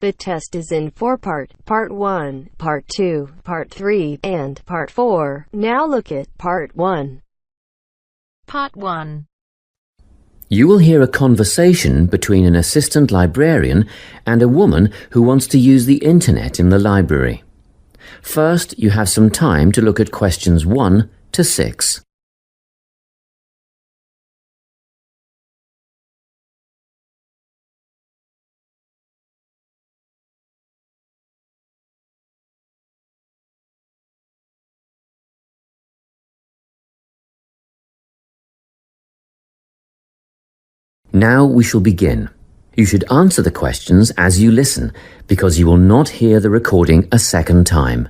The test is in 4 parts: Part 1, Part 2, Part 3, and Part 4. Now look at Part 1. Part 1. You will hear a conversation between an assistant librarian and a woman who wants to use the internet in the library. First, you have some time to look at questions 1 to 6. Now we shall begin. You should answer the questions as you listen, because you will not hear the recording a second time.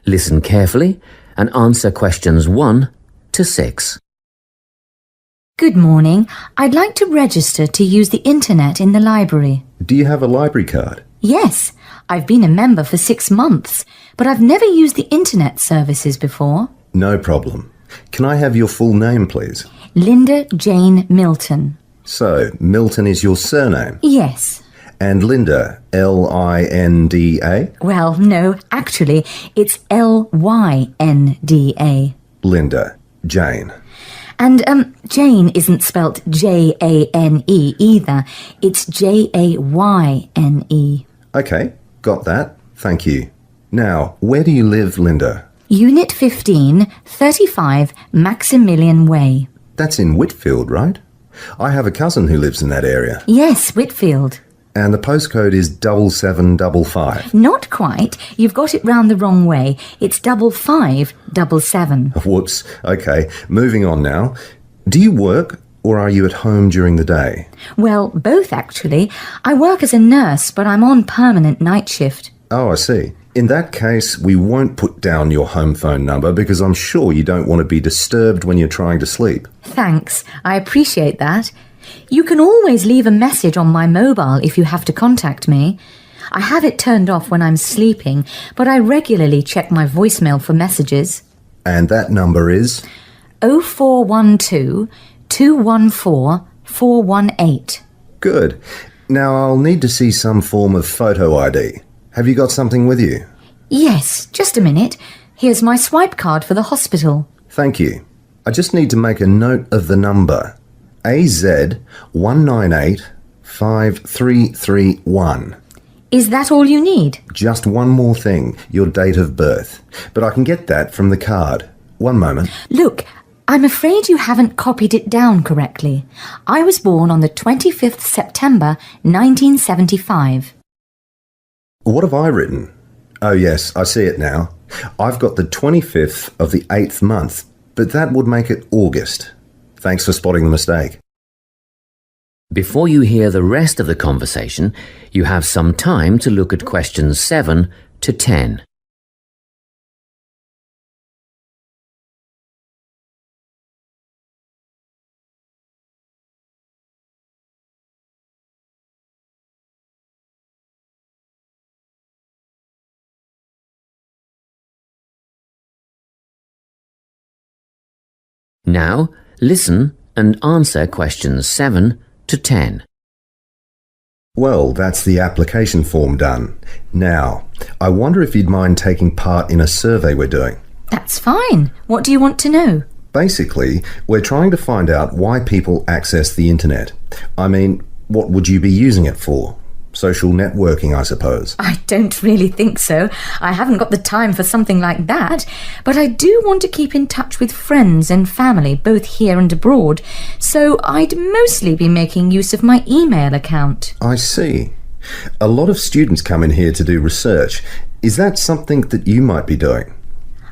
Listen carefully and answer questions 1 to 6. Good morning. I'd like to register to use the internet in the library. Do you have a library card? Yes, I've been a member for 6 months, but I've never used the internet services before. No problem. Can I have your full name, please? Linda Jane Milton. So, Milton is your surname? Yes. And Linda, L-I-N-D-A? Well, no, actually, it's L-Y-N-D-A. Linda, Jane. And, Jane isn't spelt J-A-N-E either. It's J-A-Y-N-E. Okay, got that. Thank you. Now, where do you live, Linda? Unit 15, 35 Maximilian Way. That's in Whitfield, right? I have a cousin who lives in that area. Yes, Whitfield. And the postcode is 7755. Not quite. You've got it round the wrong way. It's 5577. Whoops. Okay, moving on now. Do you work or are you at home during the day? Well, both actually. I work as a nurse, but I'm on permanent night shift. Oh, I see. In that case, we won't put down your home phone number because I'm sure you don't want to be disturbed when you're trying to sleep. Thanks. I appreciate that. You can always leave a message on my mobile if you have to contact me. I have it turned off when I'm sleeping, but I regularly check my voicemail for messages. And that number is? 0412 214 418. Good. Now I'll need to see some form of photo ID. Have you got something with you? Yes, just a minute. Here's my swipe card for the hospital. Thank you. I just need to make a note of the number. AZ1985331. Is that all you need? Just one more thing, your date of birth. But I can get that from the card. One moment. Look, I'm afraid you haven't copied it down correctly. I was born on the 25th September 1975. What have I written? Oh yes, I see it now. I've got the 25th of the 8th month, but that would make it August. Thanks for spotting the mistake. Before you hear the rest of the conversation, you have some time to look at questions 7 to 10. Now, listen and answer questions 7 to 10. Well, that's the application form done. Now, I wonder if you'd mind taking part in a survey we're doing. That's fine. What do you want to know? Basically, we're trying to find out why people access the internet. I mean, what would you be using it for? Social networking, I suppose. I don't really think so. I haven't got the time for something like that. But I do want to keep in touch with friends and family, both here and abroad. So I'd mostly be making use of my email account. I see. A lot of students come in here to do research. Is that something that you might be doing?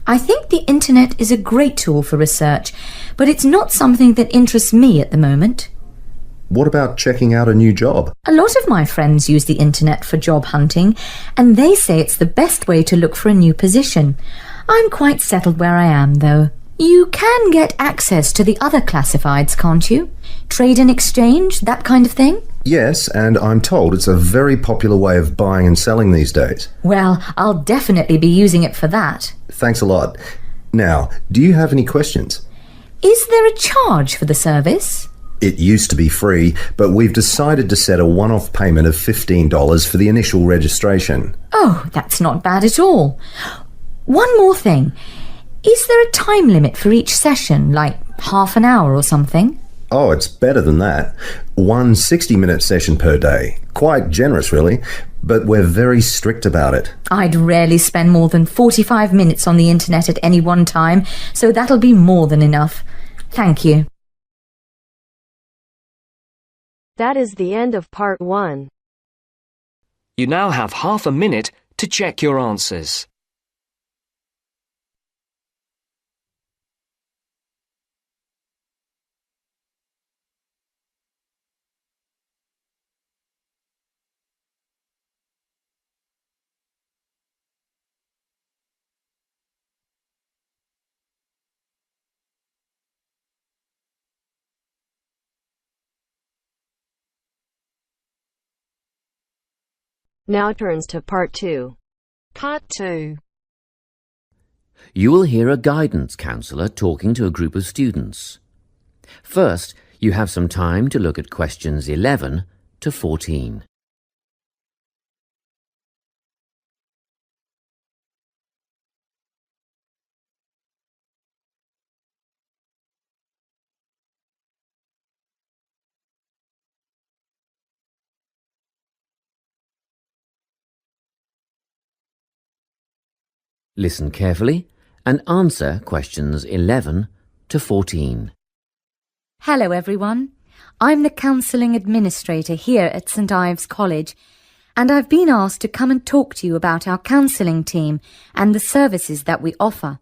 I think the internet is a great tool for research, but it's not something that interests me at the moment. What about checking out a new job? A lot of my friends use the internet for job hunting, and they say it's the best way to look for a new position. I'm quite settled where I am, though. You can get access to the other classifieds, can't you? Trade and exchange, that kind of thing? Yes, and I'm told it's a very popular way of buying and selling these days. Well, I'll definitely be using it for that. Thanks a lot. Now, do you have any questions? Is there a charge for the service? It used to be free, but we've decided to set a one-off payment of $15 for the initial registration. Oh, that's not bad at all. One more thing. Is there a time limit for each session, like half an hour or something? Oh, it's better than that. One 60-minute session per day. Quite generous, really, but we're very strict about it. I'd rarely spend more than 45 minutes on the internet at any one time, so that'll be more than enough. Thank you. That is the end of part 1. You now have half a minute to check your answers. Now turns to part 2. Part 2. You will hear a guidance counsellor talking to a group of students. First, you have some time to look at questions 11 to 14. Listen carefully and answer questions 11 to 14. Hello everyone. I'm the Counselling Administrator here at St Ives College, and I've been asked to come and talk to you about our counselling team and the services that we offer.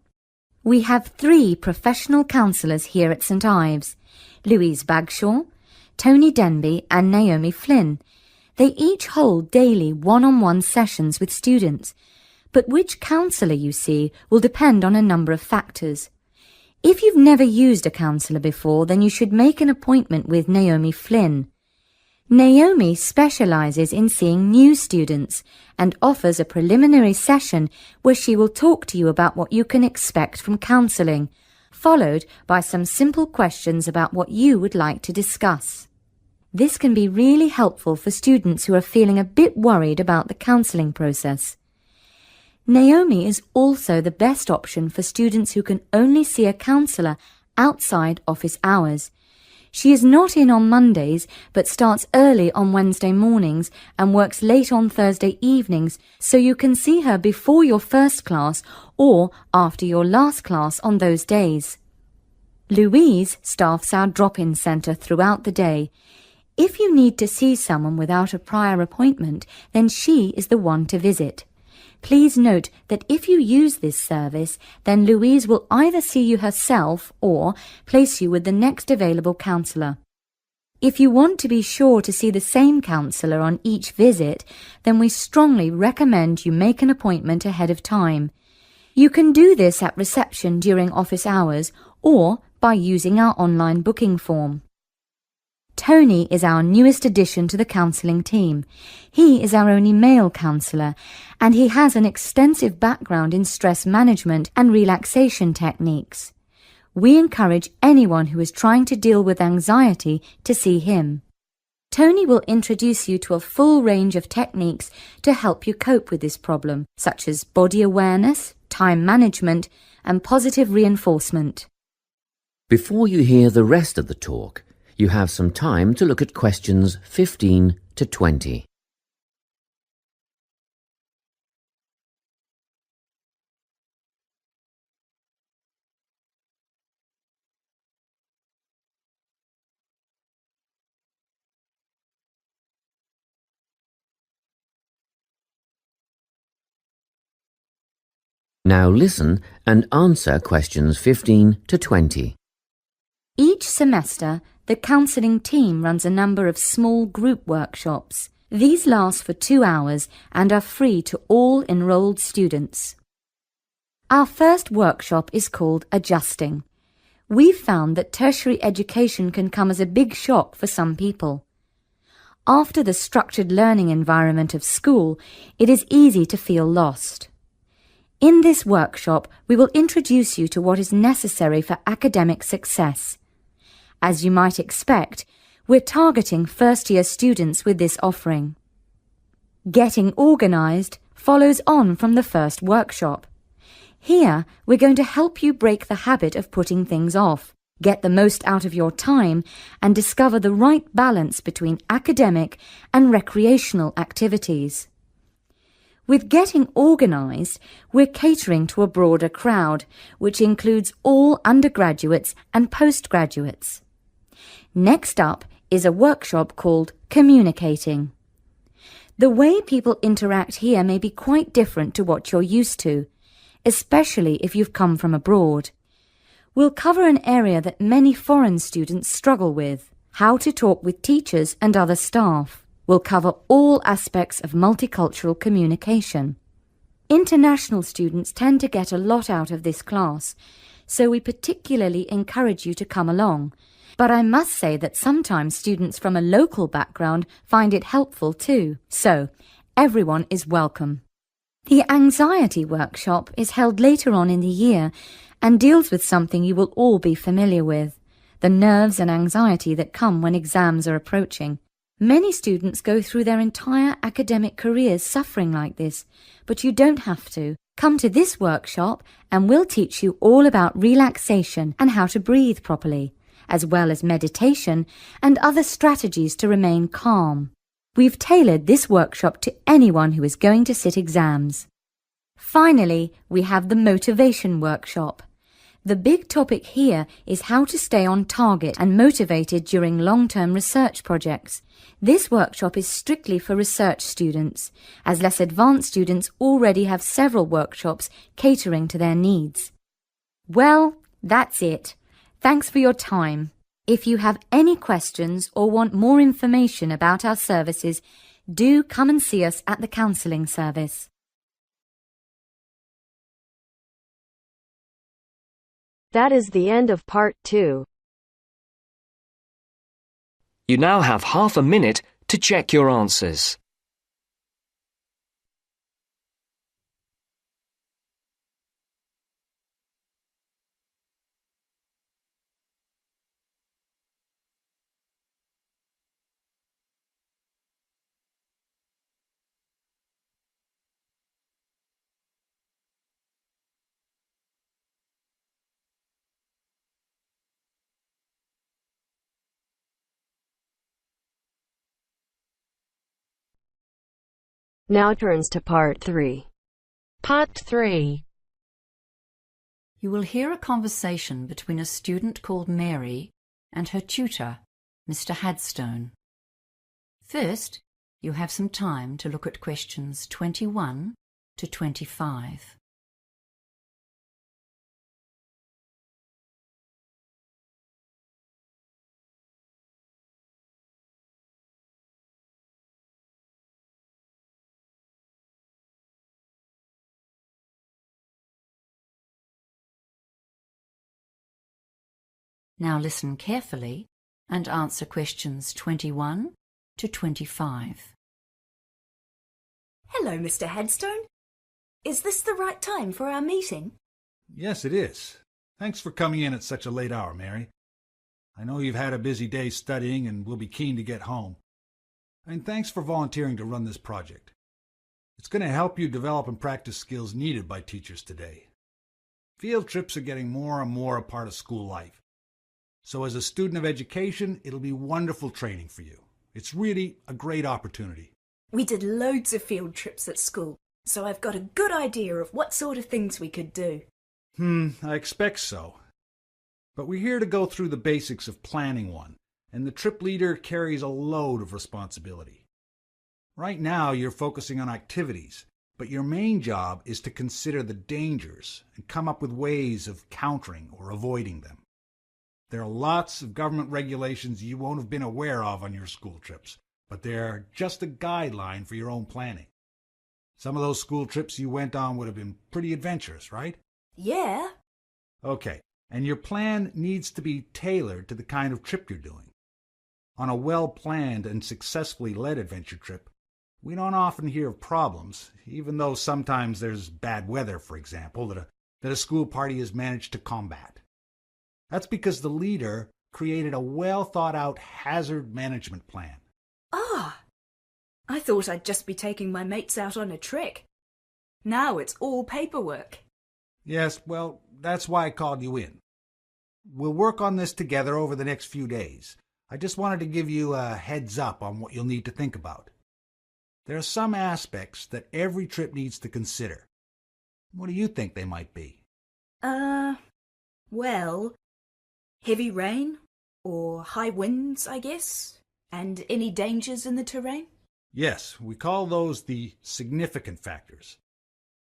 We have 3 professional counsellors here at St Ives, Louise Bagshaw, Tony Denby and Naomi Flynn. They each hold daily one-on-one sessions with students, but which counsellor you see will depend on a number of factors. If you've never used a counsellor before, then you should make an appointment with Naomi Flynn. Naomi specialises in seeing new students and offers a preliminary session where she will talk to you about what you can expect from counselling, followed by some simple questions about what you would like to discuss. This can be really helpful for students who are feeling a bit worried about the counselling process. Naomi is also the best option for students who can only see a counsellor outside office hours. She is not in on Mondays, but starts early on Wednesday mornings and works late on Thursday evenings, so you can see her before your first class or after your last class on those days. Louise staffs our drop-in centre throughout the day. If you need to see someone without a prior appointment, then she is the one to visit. Please note that if you use this service, then Louise will either see you herself or place you with the next available counsellor. If you want to be sure to see the same counsellor on each visit, then we strongly recommend you make an appointment ahead of time. You can do this at reception during office hours or by using our online booking form. Tony is our newest addition to the counselling team. He is our only male counsellor, and he has an extensive background in stress management and relaxation techniques. We encourage anyone who is trying to deal with anxiety to see him. Tony will introduce you to a full range of techniques to help you cope with this problem, such as body awareness, time management, and positive reinforcement. Before you hear the rest of the talk, you have some time to look at questions 15 to 20. Now listen and answer questions 15 to 20. Each semester, the counselling team runs a number of small group workshops. These last for 2 hours and are free to all enrolled students. Our first workshop is called Adjusting. We've found that tertiary education can come as a big shock for some people. After the structured learning environment of school, it is easy to feel lost. In this workshop, we will introduce you to what is necessary for academic success. As you might expect, we're targeting first-year students with this offering. Getting organised follows on from the first workshop. Here, we're going to help you break the habit of putting things off, get the most out of your time, and discover the right balance between academic and recreational activities. With Getting Organised, we're catering to a broader crowd, which includes all undergraduates and postgraduates. Next up is a workshop called Communicating. The way people interact here may be quite different to what you're used to, especially if you've come from abroad. We'll cover an area that many foreign students struggle with: how to talk with teachers and other staff. We'll cover all aspects of multicultural communication. International students tend to get a lot out of this class, so we particularly encourage you to come along. But I must say that sometimes students from a local background find it helpful too, so everyone is welcome. The anxiety workshop is held later on in the year and deals with something you will all be familiar with: the nerves and anxiety that come when exams are approaching. Many students go through their entire academic careers suffering like this, but you don't have to. Come to this workshop and we'll teach you all about relaxation and how to breathe properly, as well as meditation and other strategies to remain calm. We've tailored this workshop to anyone who is going to sit exams. Finally, we have the motivation workshop. The big topic here is how to stay on target and motivated during long-term research projects. This workshop is strictly for research students, as less advanced students already have several workshops catering to their needs. Well, that's it. Thanks for your time. If you have any questions or want more information about our services, do come and see us at the counselling service. That is the end of part 2. You now have half a minute to check your answers. Now turns to part 3. Part 3. You will hear a conversation between a student called Mary and her tutor, Mr. Hadstone. First, you have some time to look at questions 21 to 25. Now listen carefully and answer questions 21 to 25. Hello, Mr. Headstone. Is this the right time for our meeting? Yes, it is. Thanks for coming in at such a late hour, Mary. I know you've had a busy day studying and will be keen to get home. And thanks for volunteering to run this project. It's going to help you develop and practice skills needed by teachers today. Field trips are getting more and more a part of school life. So as a student of education, it'll be wonderful training for you. It's really a great opportunity. We did loads of field trips at school, so I've got a good idea of what sort of things we could do. I expect so. But we're here to go through the basics of planning one, and the trip leader carries a load of responsibility. Right now, you're focusing on activities, but your main job is to consider the dangers and come up with ways of countering or avoiding them. There are lots of government regulations you won't have been aware of on your school trips, but they're just a guideline for your own planning. Some of those school trips you went on would have been pretty adventurous, right? Yeah. Okay, and your plan needs to be tailored to the kind of trip you're doing. On a well-planned and successfully led adventure trip, we don't often hear of problems, even though sometimes there's bad weather, for example, that a school party has managed to combat. That's because the leader created a well-thought-out hazard management plan. Ah, I thought I'd just be taking my mates out on a trek. Now it's all paperwork. Yes, well, that's why I called you in. We'll work on this together over the next few days. I just wanted to give you a heads up on what you'll need to think about. There are some aspects that every trip needs to consider. What do you think they might be? Well, heavy rain or high winds, I guess, and any dangers in the terrain. Yes, we call those the significant factors.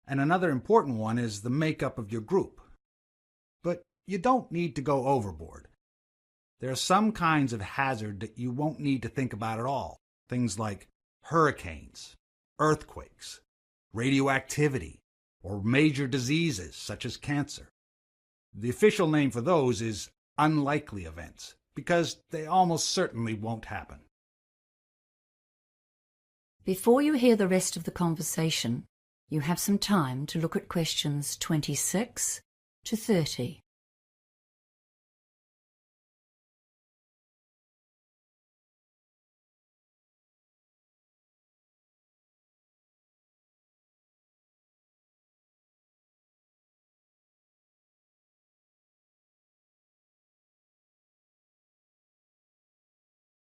And another important one is the makeup of your group. But you don't need to go overboard. There are some kinds of hazard that you won't need to think about at all. Things like hurricanes, earthquakes, radioactivity, or major diseases such as cancer. The official name for those is unlikely events, because they almost certainly won't happen. Before you hear the rest of the conversation, you have some time to look at questions 26 to 30.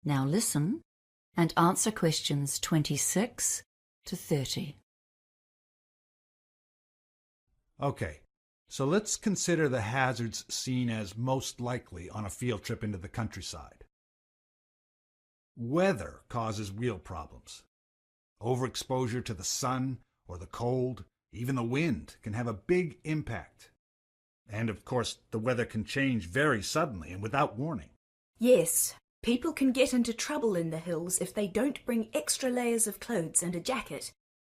Now listen and answer questions 26 to 30. Okay, so let's consider the hazards seen as most likely on a field trip into the countryside. Weather causes real problems. Overexposure to the sun or the cold, even the wind, can have a big impact. And of course, the weather can change very suddenly and without warning. Yes, people can get into trouble in the hills if they don't bring extra layers of clothes and a jacket,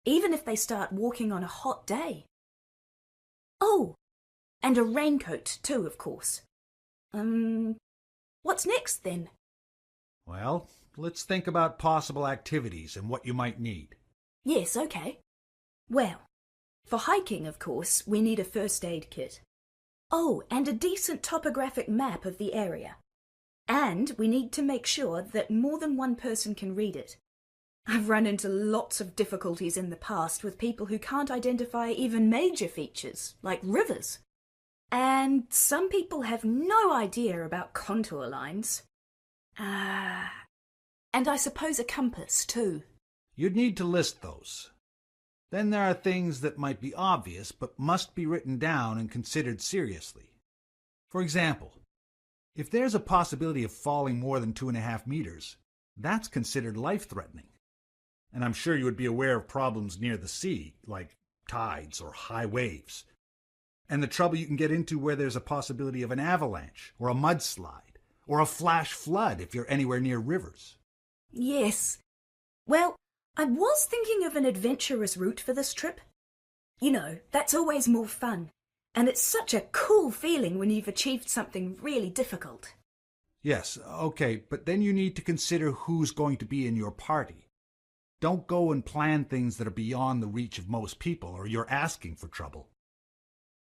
even if they start walking on a hot day. Oh, and a raincoat too, of course. What's next then? Well, let's think about possible activities and what you might need. Yes, okay. Well, for hiking, of course, we need a first aid kit. Oh, and a decent topographic map of the area. And we need to make sure that more than one person can read it. I've run into lots of difficulties in the past with people who can't identify even major features, like rivers. And some people have no idea about contour lines. And I suppose a compass, too. You'd need to list those. Then there are things that might be obvious but must be written down and considered seriously. For example, if there's a possibility of falling more than 2.5 meters, that's considered life-threatening. And I'm sure you would be aware of problems near the sea, like tides or high waves, and the trouble you can get into where there's a possibility of an avalanche or a mudslide or a flash flood if you're anywhere near rivers. Yes. Well, I was thinking of an adventurous route for this trip. You know, that's always more fun, and it's such a cool feeling when you've achieved something really difficult. Yes, okay, but then you need to consider who's going to be in your party. Don't go and plan things that are beyond the reach of most people, or you're asking for trouble.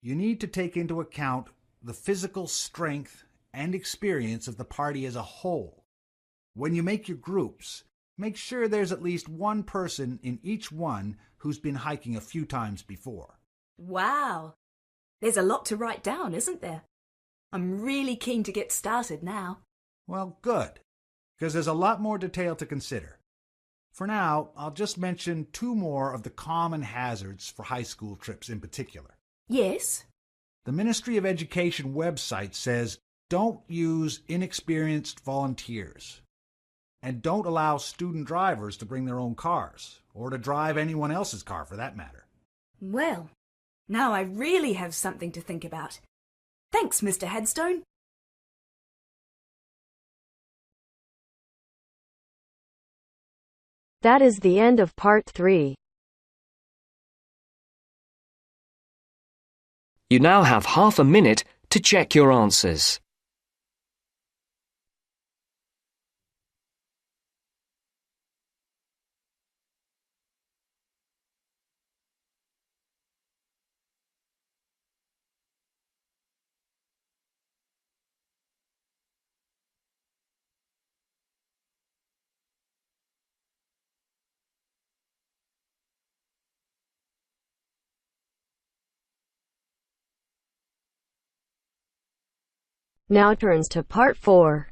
You need to take into account the physical strength and experience of the party as a whole. When you make your groups, make sure there's at least one person in each one who's been hiking a few times before. Wow! There's a lot to write down, isn't there? I'm really keen to get started now. Well, good, because there's a lot more detail to consider. For now, I'll just mention 2 more of the common hazards for high school trips in particular. Yes? The Ministry of Education website says don't use inexperienced volunteers. And don't allow student drivers to bring their own cars, or to drive anyone else's car for that matter. Well, now I really have something to think about. Thanks, Mr. Headstone. That is the end of part 3. You now have half a minute to check your answers. Now turns to Part 4.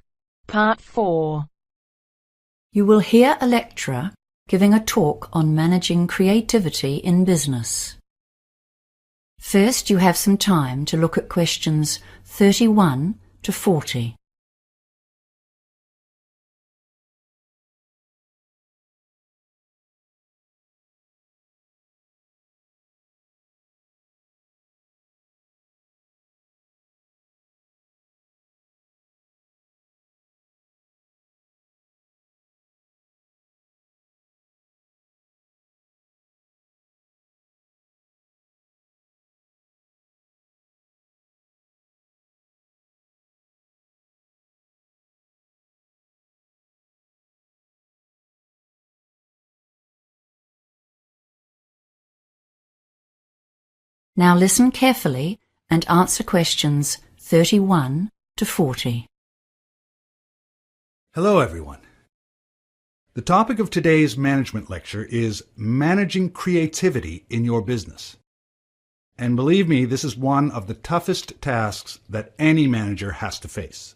Part 4. You will hear a lecturer giving a talk on managing creativity in business. First, you have some time to look at questions 31 to 40. Now listen carefully and answer questions 31 to 40. Hello, everyone. The topic of today's management lecture is managing creativity in your business. And believe me, this is one of the toughest tasks that any manager has to face.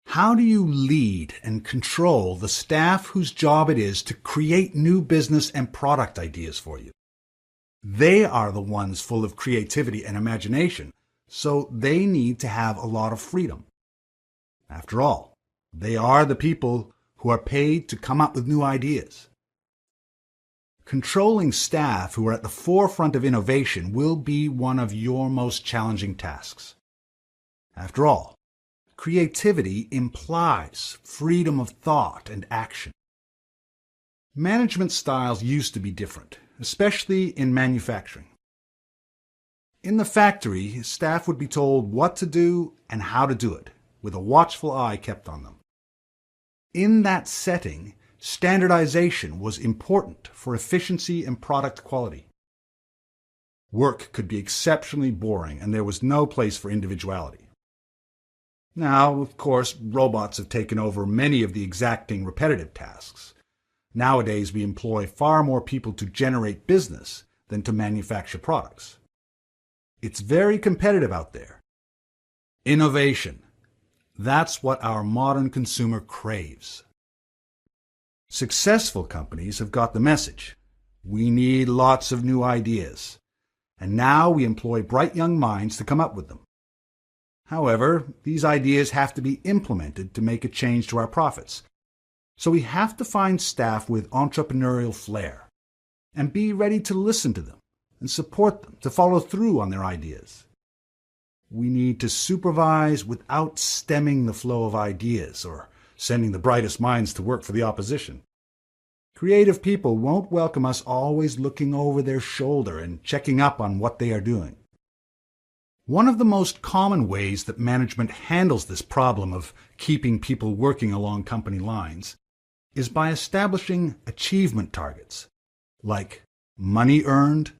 How do you lead and control the staff whose job it is to create new business and product ideas for you? They are the ones full of creativity and imagination, so they need to have a lot of freedom. After all, they are the people who are paid to come up with new ideas. Controlling staff who are at the forefront of innovation will be one of your most challenging tasks. After all, creativity implies freedom of thought and action. Management styles used to be different, especially in manufacturing. In the factory, staff would be told what to do and how to do it, with a watchful eye kept on them. In that setting, standardization was important for efficiency and product quality. Work could be exceptionally boring, and there was no place for individuality. Now, of course, robots have taken over many of the exacting, repetitive tasks. Nowadays, we employ far more people to generate business than to manufacture products. It's very competitive out there. Innovation. That's what our modern consumer craves. Successful companies have got the message. We need lots of new ideas. And now we employ bright young minds to come up with them. However, these ideas have to be implemented to make a change to our profits. So we have to find staff with entrepreneurial flair and be ready to listen to them and support them to follow through on their ideas. We need to supervise without stemming the flow of ideas or sending the brightest minds to work for the opposition. Creative people won't welcome us always looking over their shoulder and checking up on what they are doing. One of the most common ways that management handles this problem of keeping people working along company lines is by establishing achievement targets, like money earned,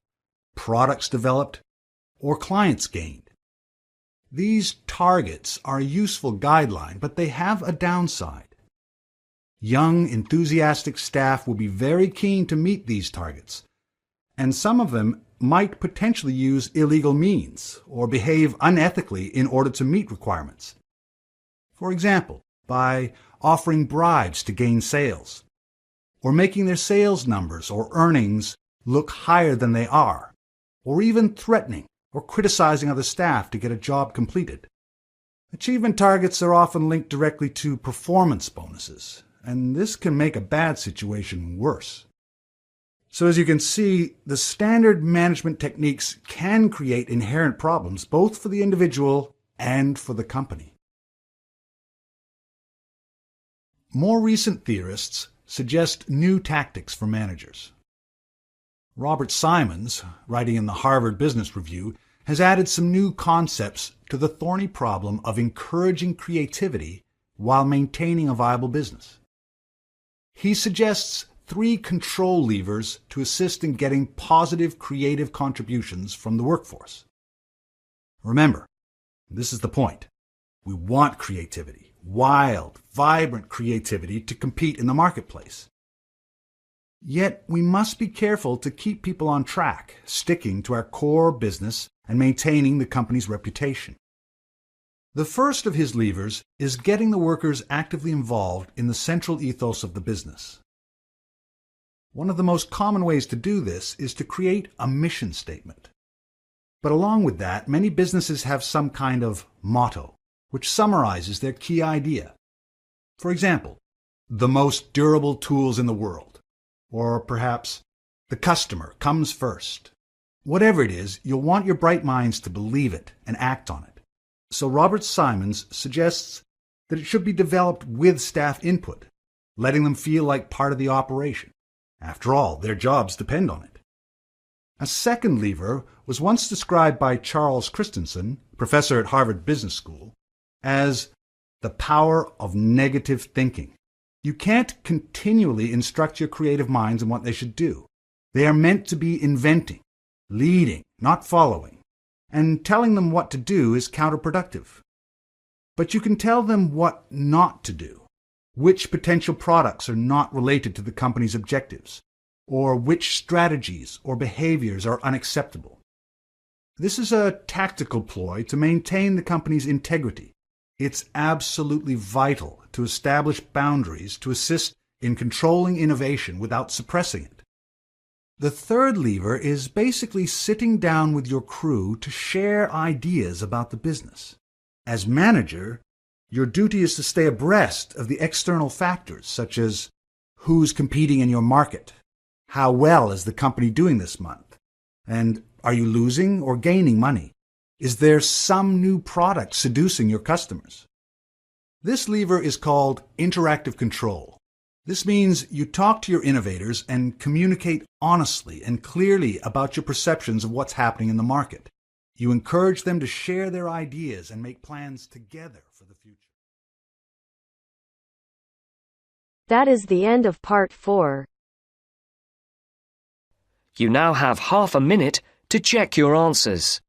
products developed, or clients gained. These targets are a useful guideline, but they have a downside. Young, enthusiastic staff will be very keen to meet these targets, and some of them might potentially use illegal means or behave unethically in order to meet requirements. For example, by offering bribes to gain sales, or making their sales numbers or earnings look higher than they are, or even threatening or criticizing other staff to get a job completed. Achievement targets are often linked directly to performance bonuses, and this can make a bad situation worse. So as you can see, the standard management techniques can create inherent problems both for the individual and for the company. More recent theorists suggest new tactics for managers. Robert Simons, writing in the Harvard Business Review, has added some new concepts to the thorny problem of encouraging creativity while maintaining a viable business. He suggests 3 control levers to assist in getting positive creative contributions from the workforce. Remember, this is the point. We want creativity, wild, vibrant creativity to compete in the marketplace. Yet we must be careful to keep people on track, sticking to our core business and maintaining the company's reputation. The first of his levers is getting the workers actively involved in the central ethos of the business. One of the most common ways to do this is to create a mission statement. But along with that, many businesses have some kind of motto, which summarizes their key idea. For example, the most durable tools in the world, or perhaps the customer comes first. Whatever it is, you'll want your bright minds to believe it and act on it. So Robert Simons suggests that it should be developed with staff input, letting them feel like part of the operation. After all, their jobs depend on it. A second lever was once described by Charles Christensen, professor at Harvard Business School, as the power of negative thinking. You can't continually instruct your creative minds in what they should do. They are meant to be inventing, leading, not following, and telling them what to do is counterproductive. But you can tell them what not to do, which potential products are not related to the company's objectives, or which strategies or behaviors are unacceptable. This is a tactical ploy to maintain the company's integrity. It's absolutely vital to establish boundaries to assist in controlling innovation without suppressing it. The third lever is basically sitting down with your crew to share ideas about the business. As manager, your duty is to stay abreast of the external factors such as who's competing in your market, how well is the company doing this month, and are you losing or gaining money? Is there some new product seducing your customers? This lever is called interactive control. This means you talk to your innovators and communicate honestly and clearly about your perceptions of what's happening in the market. You encourage them to share their ideas and make plans together for the future. That is the end of part 4. You now have half a minute to check your answers.